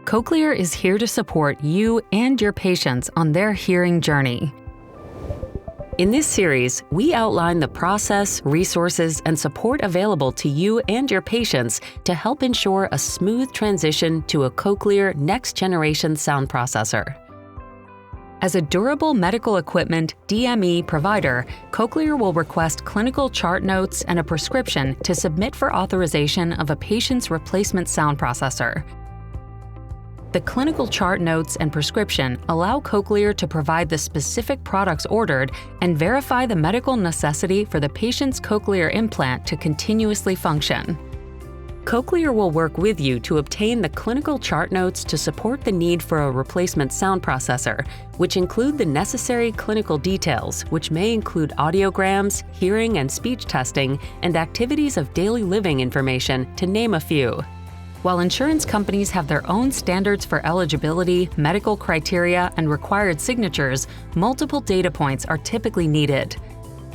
Cochlear is here to support you and your patients on their hearing journey. In this series, we outline the process, resources, and support available to you and your patients to help ensure a smooth transition to a Cochlear next-generation sound processor. As a durable medical equipment DME provider, Cochlear will request clinical chart notes and a prescription to submit for authorization of a patient's replacement sound processor. The clinical chart notes and prescription allow Cochlear to provide the specific products ordered and verify the medical necessity for the patient's cochlear implant to continuously function. Cochlear will work with you to obtain the clinical chart notes to support the need for a replacement sound processor, which include the necessary clinical details, which may include audiograms, hearing and speech testing, and activities of daily living information, to name a few. While insurance companies have their own standards for eligibility, medical criteria, and required signatures, multiple data points are typically needed.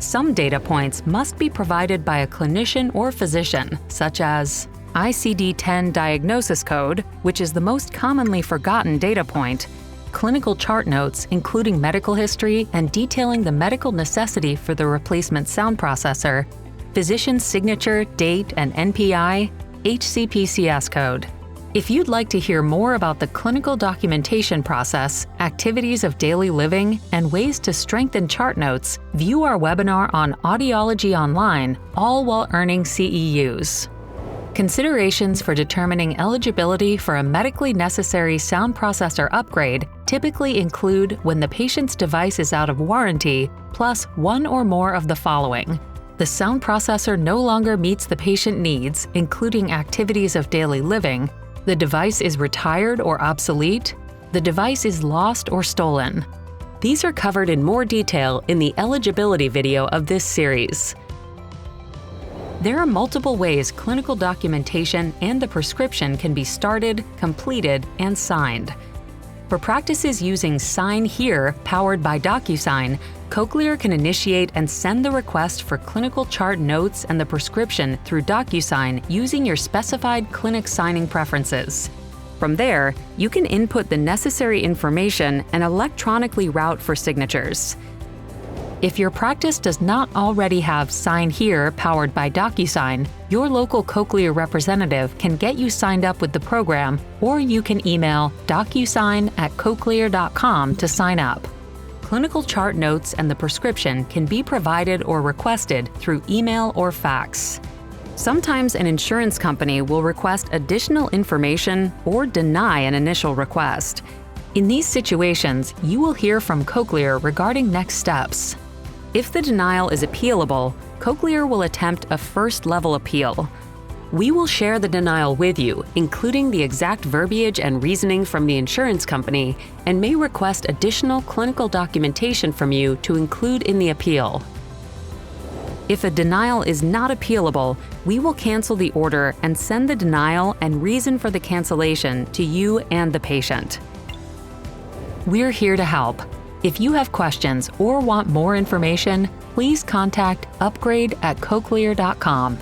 Some data points must be provided by a clinician or physician, such as ICD-10 diagnosis code, which is the most commonly forgotten data point, clinical chart notes including medical history and detailing the medical necessity for the replacement sound processor, physician's signature, date, and NPI, HCPCS code. If you'd like to hear more about the clinical documentation process, activities of daily living, and ways to strengthen chart notes, view our webinar on Audiology Online, all while earning CEUs. Considerations for determining eligibility for a medically necessary sound processor upgrade typically include when the patient's device is out of warranty, plus one or more of the following: the sound processor no longer meets the patient needs, including activities of daily living, the device is retired or obsolete, the device is lost or stolen. These are covered in more detail in the eligibility video of this series. There are multiple ways clinical documentation and the prescription can be started, completed, and signed. For practices using Sign Here, powered by DocuSign, Cochlear can initiate and send the request for clinical chart notes and the prescription through DocuSign using your specified clinic signing preferences. From there, you can input the necessary information and electronically route for signatures. If your practice does not already have Sign Here, powered by DocuSign, your local Cochlear representative can get you signed up with the program, or you can email docusign@cochlear.com to sign up. Clinical chart notes and the prescription can be provided or requested through email or fax. Sometimes an insurance company will request additional information or deny an initial request. In these situations, you will hear from Cochlear regarding next steps. If the denial is appealable, Cochlear will attempt a first-level appeal. We will share the denial with you, including the exact verbiage and reasoning from the insurance company, and may request additional clinical documentation from you to include in the appeal. If a denial is not appealable, we will cancel the order and send the denial and reason for the cancellation to you and the patient. We're here to help. If you have questions or want more information, please contact upgrade@cochlear.com.